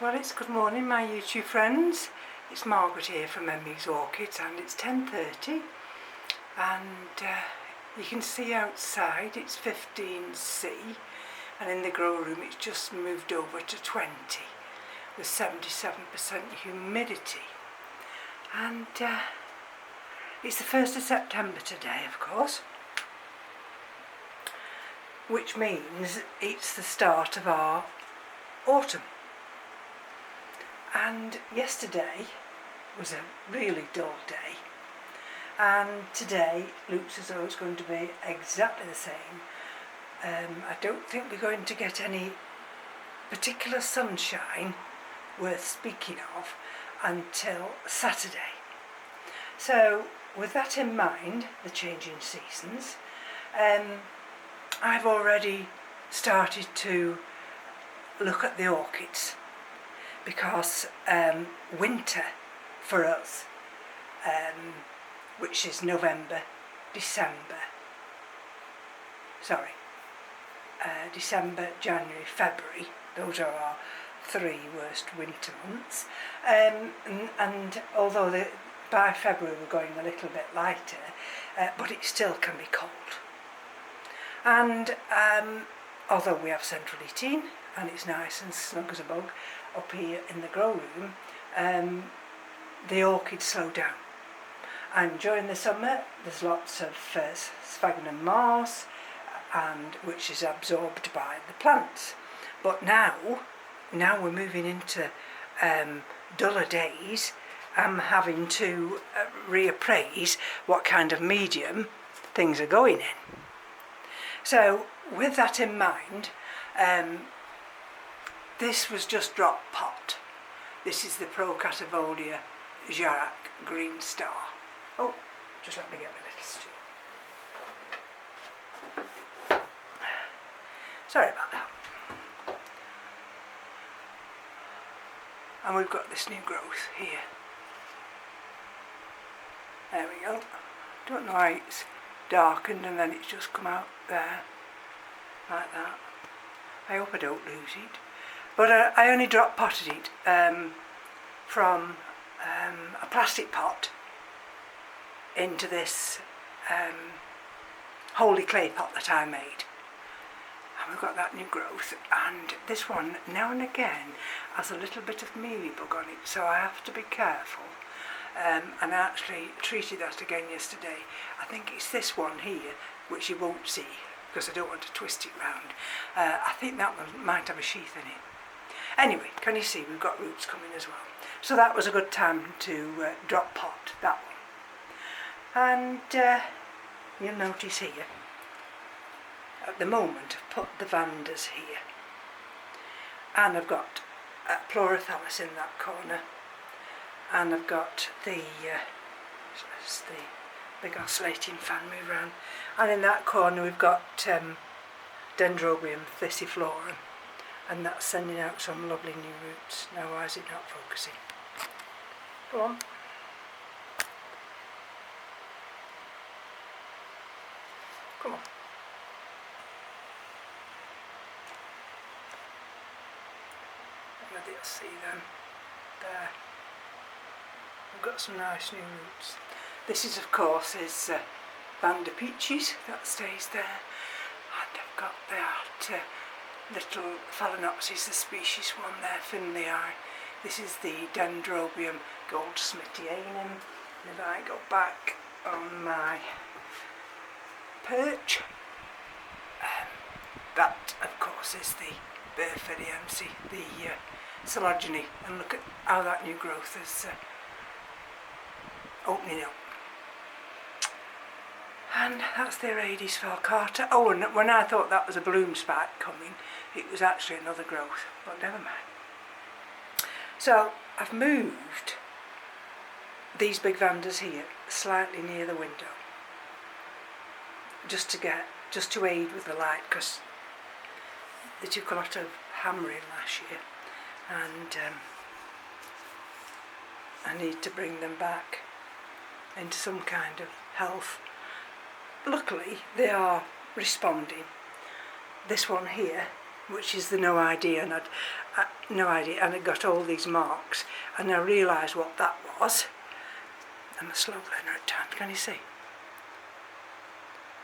Well, it's good morning, my YouTube friends. It's Margaret here from Emmy's Orchids, and it's 10:30, and you can see outside it's 15C, and in the grow room it's just moved over to 20 with 77% humidity. And it's the 1st of September today, of course, which means it's the start of our autumn. And yesterday was a really dull day, and today looks as though it's going to be exactly the same. I don't think we're going to get any particular sunshine worth speaking of until Saturday. So with that in mind, the changing seasons, I've already started to look at the orchids, because winter for us, which is November, December, January, February, those are our 3 worst winter months, and although by February we're going a little bit lighter, but it still can be cold. And although we have central heating and it's nice and snug as a bug up here in the grow room, the orchids slow down. And during the summer there's lots of sphagnum moss, and which is absorbed by the plants. But now we're moving into duller days. I'm having to reappraise what kind of medium things are going in. So with that in mind, this was just drop pot. This is the Procatavolia Jarac Green Star. Oh, just let me get my little stool. Sorry about that. And we've got this new growth here. There we go. Don't know why it's darkened and then it's just come out there like that. I hope I don't lose it. But I only drop potted it from a plastic pot into this holy clay pot that I made. And we've got that new growth, and this one now and again has a little bit of mealybug on it, so I have to be careful. And I actually treated that again yesterday. I think it's this one here, which you won't see because I don't want to twist it round. I think that one might have a sheath in it. Anyway, can you see we've got roots coming as well. So that was a good time to drop pot, that one. And you'll notice here, at the moment I've put the Vandas here. And I've got Pleurothallus in that corner. And I've got the big oscillating fan move around. And in that corner we've got Dendrobium Goldsmithian, and that's sending out some lovely new roots. Now why is it not focusing? Go on. Come on. Maybe you'll see them. There. We've got some nice new roots. This is, of course, Vanda Peaches, that stays there. And I've got that little Phalaenopsis, the species one there, Finleyi. This is the Dendrobium Goldsmithian. And if I go back on my perch, that, of course, is the Burferiense, the Coleogeny. And look at how that new growth is opening up. And that's the Orchids falcata. Oh, and when I thought that was a bloom spike coming, it was actually another growth, but never mind. So I've moved these big Vandas here slightly near the window, just to aid with the light, because they took a lot of hammering last year, and I need to bring them back into some kind of health. Luckily they are responding. This one here which is the no idea, and no idea, and it got all these marks, and I realised what that was. I'm a slow learner at times, can you see?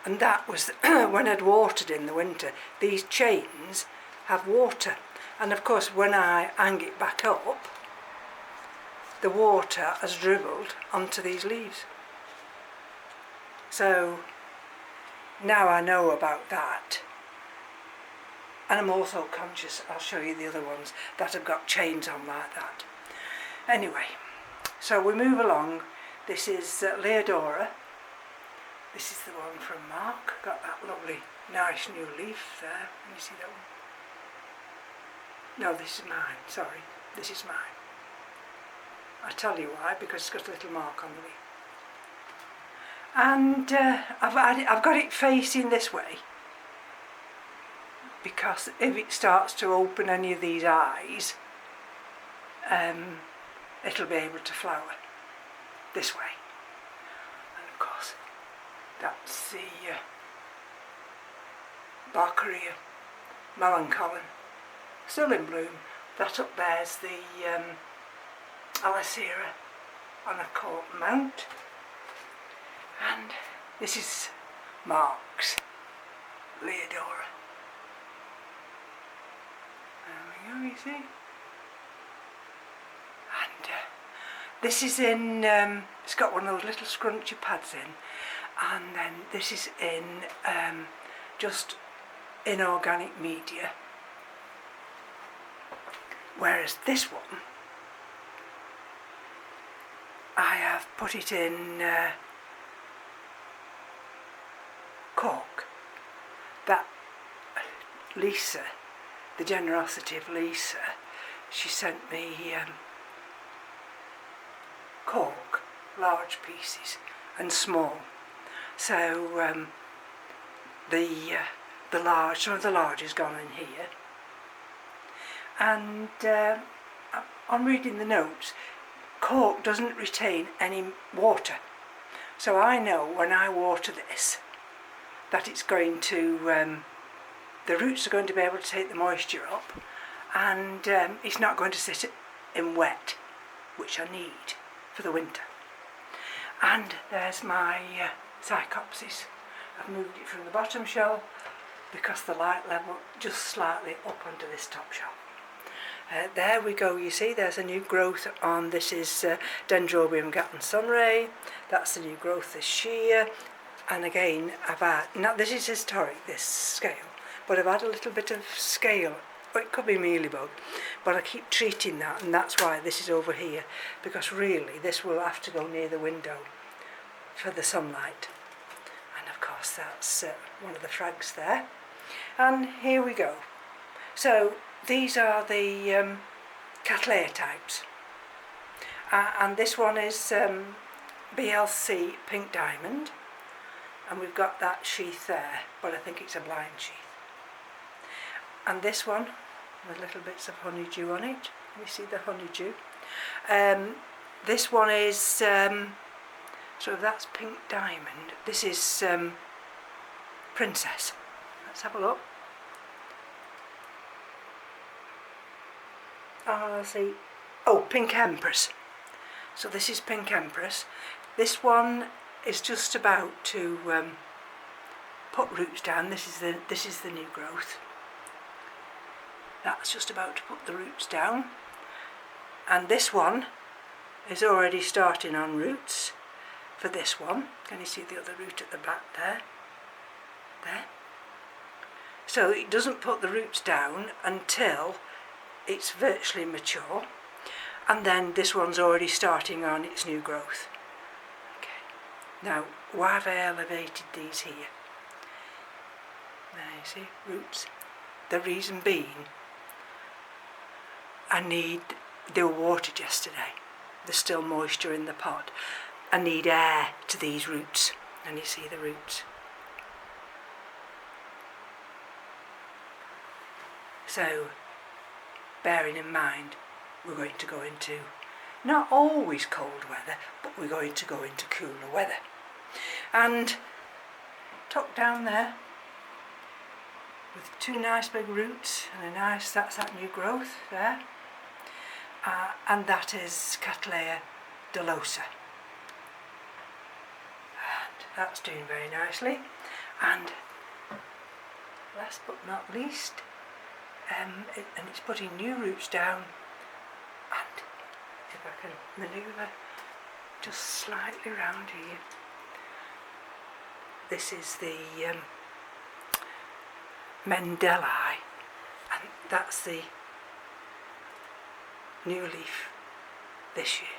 And that was when I'd watered in the winter. These chains have water, and of course when I hang it back up, the water has dribbled onto these leaves. So now I know about that. And I'm also conscious, I'll show you the other ones that have got chains on like that. Anyway, so we move along. This is Leodora. This is the one from Mark. Got that lovely, nice new leaf there. Can you see that one? No, this is mine. Sorry, this is mine. I'll tell you why, because it's got a little mark on the leaf. And I've got it facing this way, because if it starts to open any of these eyes, it'll be able to flower this way. And of course, that's the Barkeria Melancholy, still in bloom. That up there's the Alicera on a court mount. And this is Mark's Leodora. There we go, you see. And this is in, it's got one of those little scrunchy pads in, and then this is in just inorganic media. Whereas this one, I have put it in cork. That Lisa, the generosity of Lisa, she sent me cork, large pieces and small. So some of the large is gone in here. And on reading the notes, cork doesn't retain any water. So I know when I water this that it's going to, the roots are going to be able to take the moisture up, and it's not going to sit in wet, which I need for the winter. And there's my Psychopsis. I've moved it from the bottom shelf because the light level just slightly up onto this top shelf. There we go, you see there's a new growth on, this is Dendrobium Goldsmithian. That's the new growth this year. And again, I've had, now this is historic, this scale, but I've had a little bit of scale, or it could be mealybug, but I keep treating that, and that's why this is over here, because really this will have to go near the window for the sunlight. And of course that's one of the frags there. And here we go. So these are the Cattleya types, and this one is BLC Pink Diamond. And we've got that sheath there, but I think it's a blind sheath. And this one, with little bits of honeydew on it. You see the honeydew. This one is, so that's Pink Diamond. This is Princess. Let's have a look. See. Oh, Pink Empress. So this is Pink Empress. This one is just about to put roots down. This is the new growth. That's just about to put the roots down, and this one is already starting on roots for this one. Can you see the other root at the back there? There. So it doesn't put the roots down until it's virtually mature, and then this one's already starting on its new growth. Now, why have I elevated these here? There you see, roots. The reason being, they were watered yesterday. There's still moisture in the pot. I need air to these roots, and you see the roots. So, bearing in mind, we're going to go into not always cold weather, but we're going to go into cooler weather. And tucked down there with two nice big roots and that's that new growth there. And that is Cattleya dolosa. And that's doing very nicely. And last but not least, and it's putting new roots down, and if I can manoeuvre just slightly round here, this is the Mendelii, and that's the new leaf this year.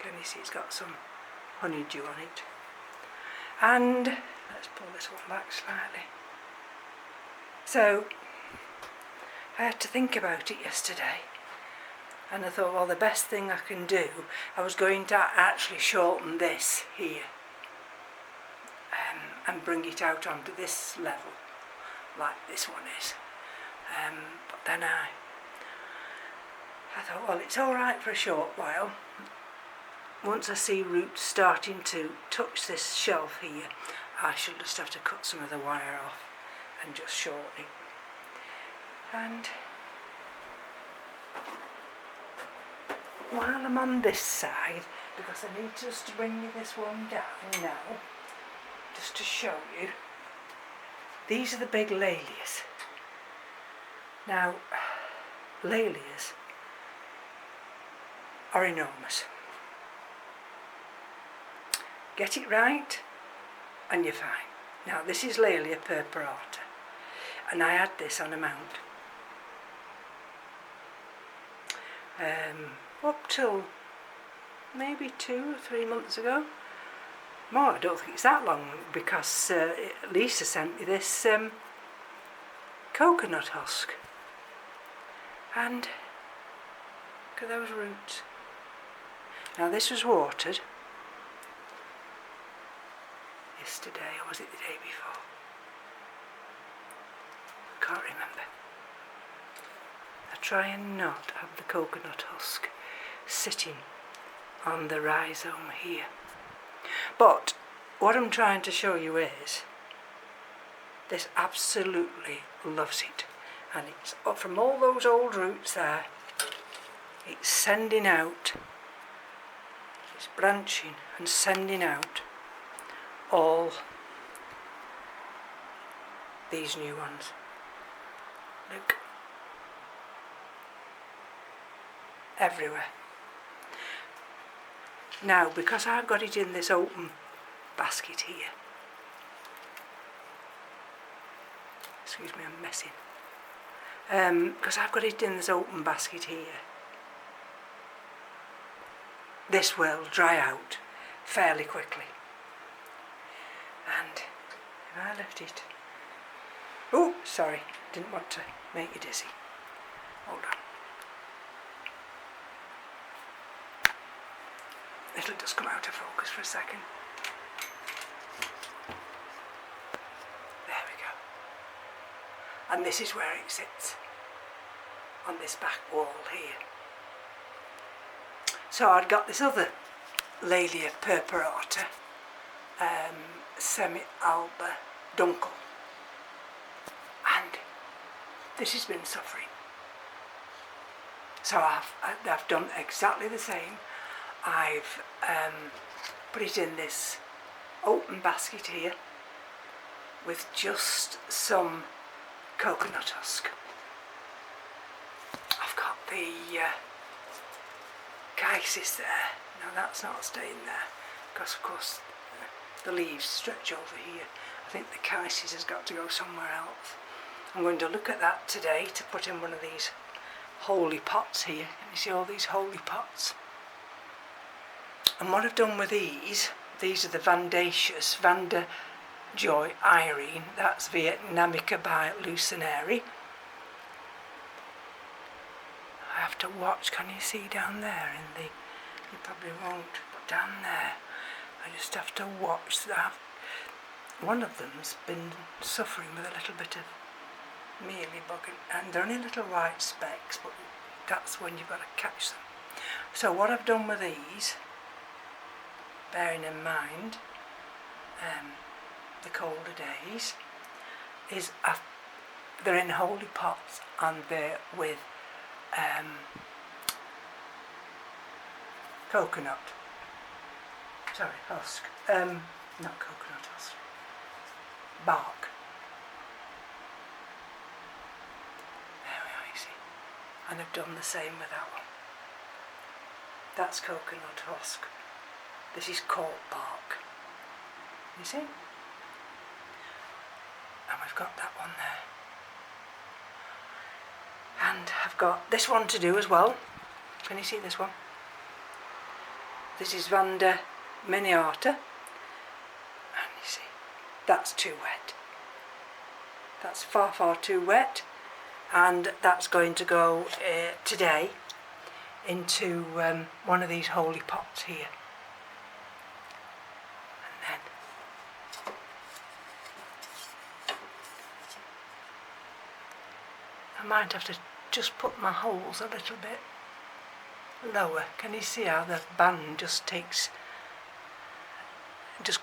Can you see it's got some honeydew on it? And let's pull this one back slightly. So I had to think about it yesterday, and I thought, well, the best thing I can do, I was going to actually shorten this here and bring it out onto this level like this one is, but then I thought, well, it's alright for a short while. Once I see roots starting to touch this shelf here, I shall just have to cut some of the wire off and just shorten it. And while I'm on this side, because I need just to bring this one down now, just to show you, these are the big Laelias. Now, Laelias are enormous. Get it right and you're fine. Now, this is Laelia purpurata, and I had this on a mount up till maybe 2 or 3 months ago. More, I don't think it's that long, because Lisa sent me this coconut husk, and look at those roots. Now, this was watered yesterday, or was it the day before? I can't remember. I try and not have the coconut husk sitting on the rhizome here. But what I'm trying to show you is this absolutely loves it, and it's up from all those old roots there. It's sending out, it's branching and sending out all these new ones. Look, everywhere. Now, because I've got it in this open basket here, excuse me, I'm messing, because I've got it in this open basket here, this will dry out fairly quickly. And if I lift it, oh, sorry, didn't want to make you dizzy, hold on. It'll just come out of focus for a second. There we go. And this is where it sits, on this back wall here. So I'd got this other Laelia purpurata, semi-alba dunkel, and this has been suffering. So I've done exactly the same. I've put it in this open basket here with just some coconut husk. I've got the chysis there. Now that's not staying there, because of course the leaves stretch over here. I think the chysis has got to go somewhere else. I'm going to look at that today to put in one of these holy pots here. Can you see all these holy pots? And what I've done with these are the Vandaceous, Vanda Joy Irene, that's Vietnamica by Lucinary. I have to watch, can you see down there in the, you probably won't, but down there, I just have to watch that. One of them's been suffering with a little bit of mealybug, and they're only little white specks, but that's when you've got to catch them. So what I've done with these, bearing in mind the colder days, is I've they're in holy pots and they're with coconut, sorry, husk, not coconut husk, bark. There we are, you see. And I've done the same with that one. That's coconut husk. This is cork bark. You see? And we've got that one there. And I've got this one to do as well. Can you see this one? This is Vanda Miniata. And you see, that's too wet. That's far, far too wet. And that's going to go today into one of these holy pots here. And then I might have to just put my holes a little bit lower. Can you see how the band just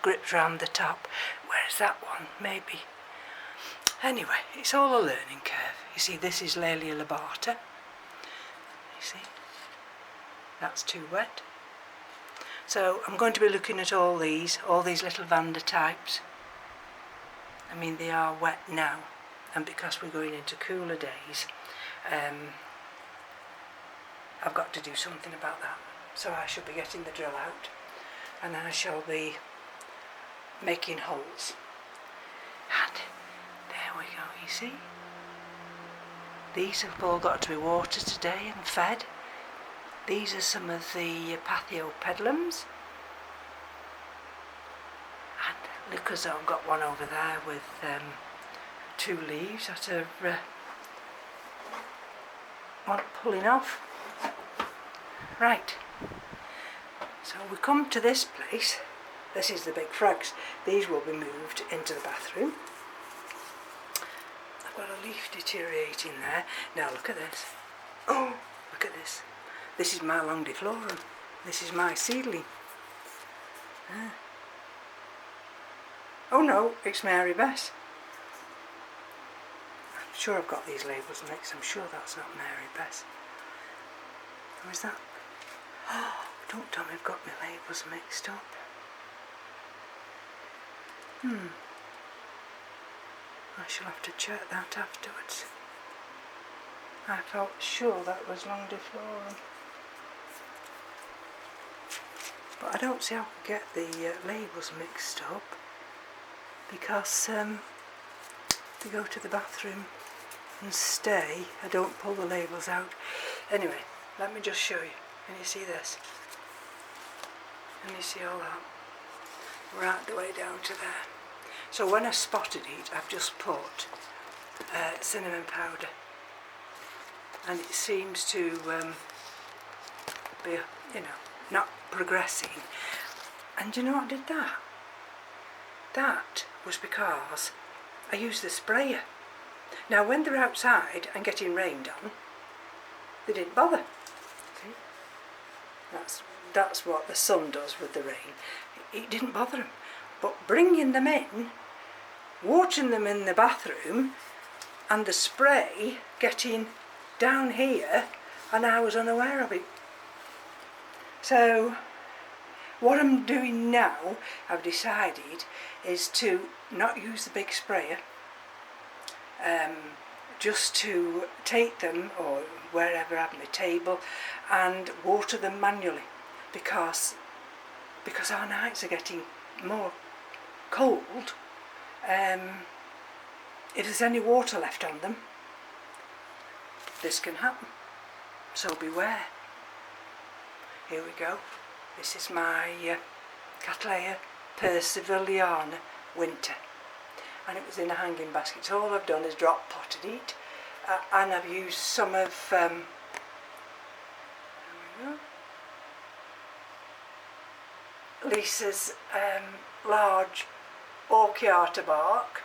grips around the top, whereas that one maybe. Anyway, it's all a learning curve. You see, this is Laelia lobata. You see, that's too wet. So I'm going to be looking at all these little Vanda types. I mean, they are wet now, and because we're going into cooler days, I've got to do something about that. So I shall be getting the drill out, and I shall be making holes. And there we go, you see. These have all got to be watered today and fed. These are some of the Pathiopedilums. And look, as I've got one over there with 2 leaves that are want pulling off. Right, so we come to this place. This is the big frags. These will be moved into the bathroom. I've got a leaf deteriorating there. Now look at this. Oh, look at this. This is my longiflorum. This is my seedling. Oh no, it's Mary Bess. I'm sure I've got these labels mixed. I'm sure that's not Mary Bess. Or is that? Oh, don't tell me I've got my labels mixed up. I shall have to check that afterwards. I felt sure that was longiflorum. But I don't see how I could get the labels mixed up, because to go to the bathroom and stay, I don't pull the labels out. Anyway, let me just show you. Can you see this? Can you see all that? Right the way down to there. So when I spotted it, I've just put cinnamon powder, and it seems to be, you know, not progressing. And you know what did that? That was because I used the sprayer. Now when they're outside and getting rained on, they didn't bother. See? That's what the sun does with the rain. It didn't bother them. But bringing them in, watering them in the bathroom, and the spray getting down here, and I was unaware of it. So what I'm doing now, I've decided, is to not use the big sprayer, just to take them, or wherever I have my table, and water them manually, because our nights are getting more cold. If there's any water left on them, this can happen, so beware. Here we go. This is my Cattleya persivaliana winter, and it was in a hanging basket. So all I've done is drop potted it, and I've used some of there we go, Lisa's large orchiata bark.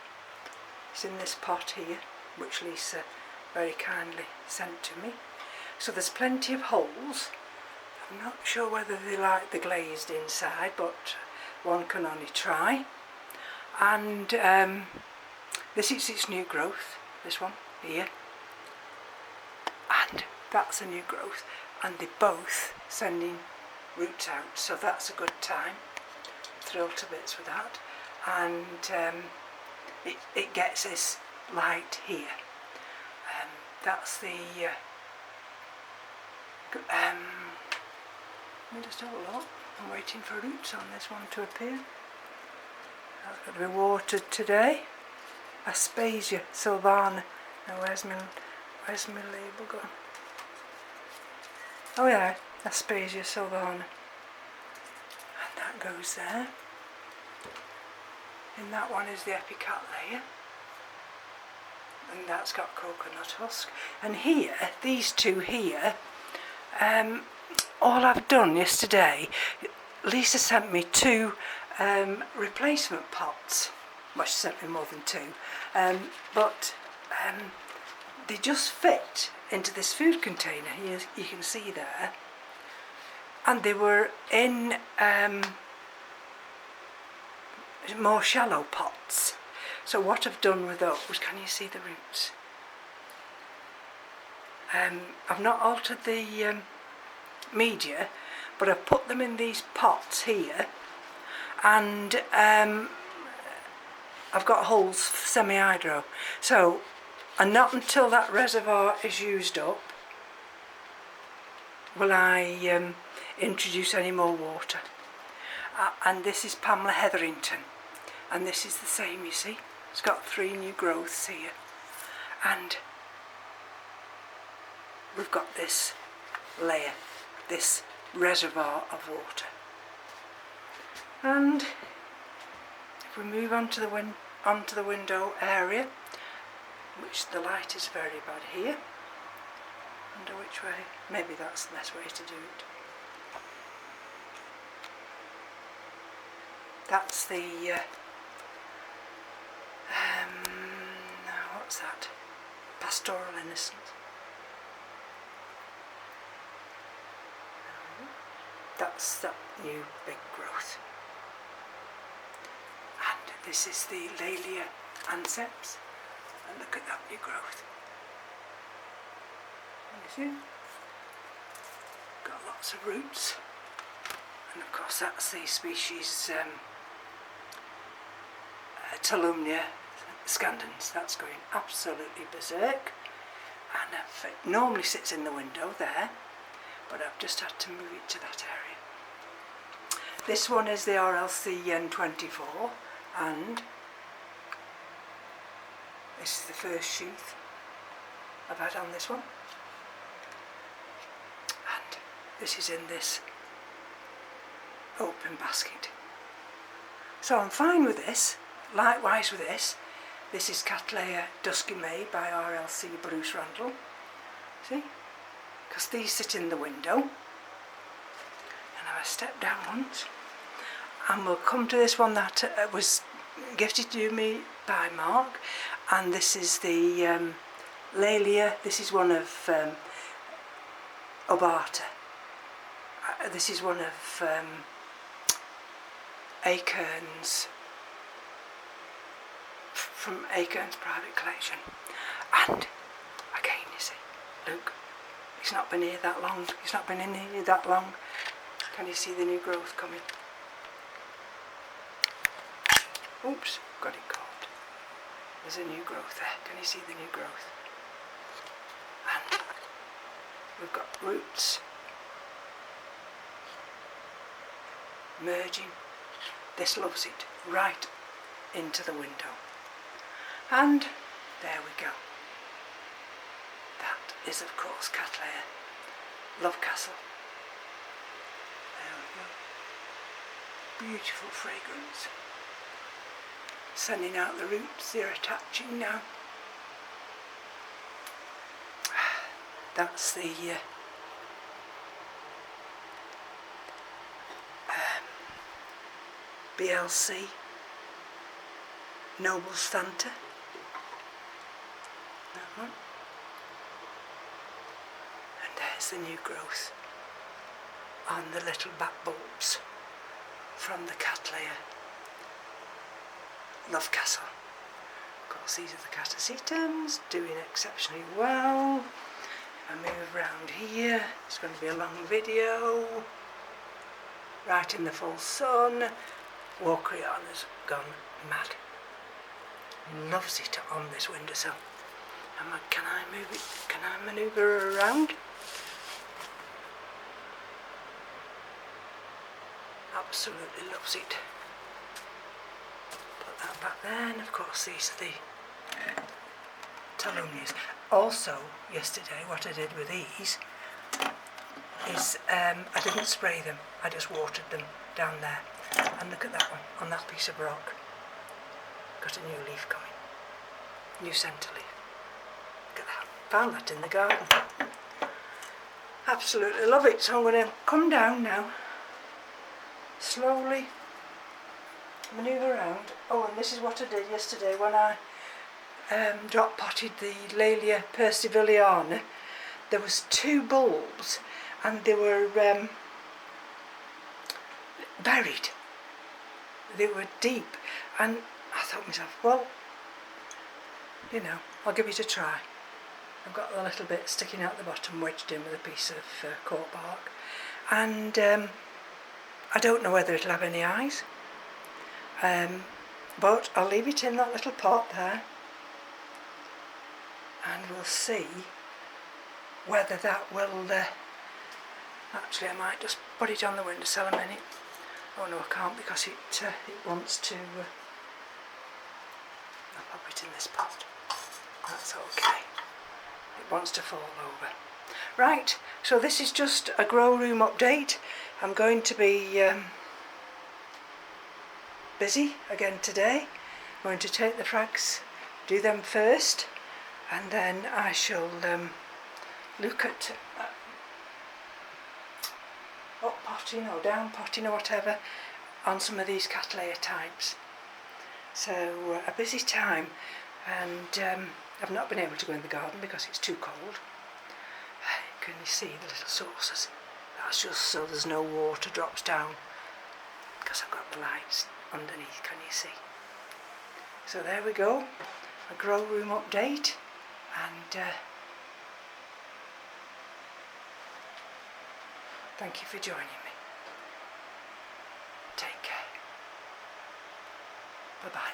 It's in this pot here, which Lisa very kindly sent to me. So there's plenty of holes. I'm not sure whether they like the glazed inside, but one can only try. And this is its new growth. this one here, and that's a new growth, and they're both sending roots out, so that's a good time. Thrilled to bits with that. And it gets this light here. That's the let me just have a look. I'm waiting for roots on this one to appear. That's got to be watered today. Aspasia sylvana. Now where's my label gone? Oh yeah, Aspasia sylvana. And that goes there. And that one is the Epicatleya. And that's got coconut husk. And here, these two here, all I've done yesterday, Lisa sent me two replacement pots. Well, she sent me more than two. But they just fit into this food container. You can see there. And they were in more shallow pots. So what I've done with those, can you see the roots? I've not altered the media, but I've put them in these pots here, and I've got holes for semi-hydro. So, and not until that reservoir is used up will I introduce any more water. And this is Pamela Hetherington, and this is the same, you see. It's got 3 new growths here, and we've got this layer, this reservoir of water. And if we move onto the window area, which the light is very bad here, under which way? Maybe that's the best way to do it. That's the what's that? Pastoral Innocence. That's that new big growth. And this is the Laelia anceps. And look at that new growth. You see? Got lots of roots. And of course that's the species Talumnia scandens. That's going absolutely berserk, and it normally sits in the window there, but I've just had to move it to that area. This one is the RLC N24, and this is the first sheath I've had on this one, and this is in this open basket. So I'm fine with this. Likewise with this. This is Cattleya Dusky May by RLC Bruce Randall. See? Because these sit in the window. And I step down once. And we'll come to this one that was gifted to me by Mark. And this is the Laelia. This is one of Obata. This is one of Acorn's, from Acorn's private collection. And again, you see, look, it's not been here that long. It's not been in here that long. Can you see the new growth coming? Oops, got it caught. There's a new growth there. Can you see the new growth? And we've got roots merging. This loves it right into the window. And there we go. That is of course Cattleya Love Castle. There we go. Beautiful fragrance. Sending out the roots, they're attaching now. That's the BLC Noble Stanta. That one. And there's the new growth on the little back bulbs from the Cattleya Love Castle. Got course these are the catasetums, doing exceptionally well. I move around here, it's going to be a long video. Right in the full sun. Walkeriana's gone mad. Loves it on this windowsill. Can I move it? Can I manoeuvre around? Absolutely loves it. Put that back there, and of course these are the Talunias. Also, yesterday what I did with these is I didn't spray them, I just watered them down there. And look at that one, on that piece of rock. Got a new leaf coming. New centre leaf. Look at that. Found that in the garden. Absolutely love it. So I'm going to come down now. Slowly manoeuvre around. Oh, and this is what I did yesterday when I drop potted the Laelia percivalliana. There was 2 bulbs and they were buried. They were deep, and I thought to myself, well, you know, I'll give it a try. I've got a little bit sticking out the bottom, wedged in with a piece of cork bark, and I don't know whether it'll have any eyes, but I'll leave it in that little pot there, and we'll see whether that will actually I might just put it on the windowsill a minute. Oh no, I can't, because it wants to I'll pop it in this pot. That's okay. It wants to fall over. Right, so this is just a grow room update. I'm going to be busy again today. I'm going to take the frags, do them first, and then I shall look at up potting or down potting or whatever on some of these Cattleya types. So a busy time, and I've not been able to go in the garden because it's too cold. Can you see the little saucers? That's just so there's no water drops down, because I've got the lights underneath, can you see? So there we go, a grow room update, and thank you for joining me. Take care. Bye-bye.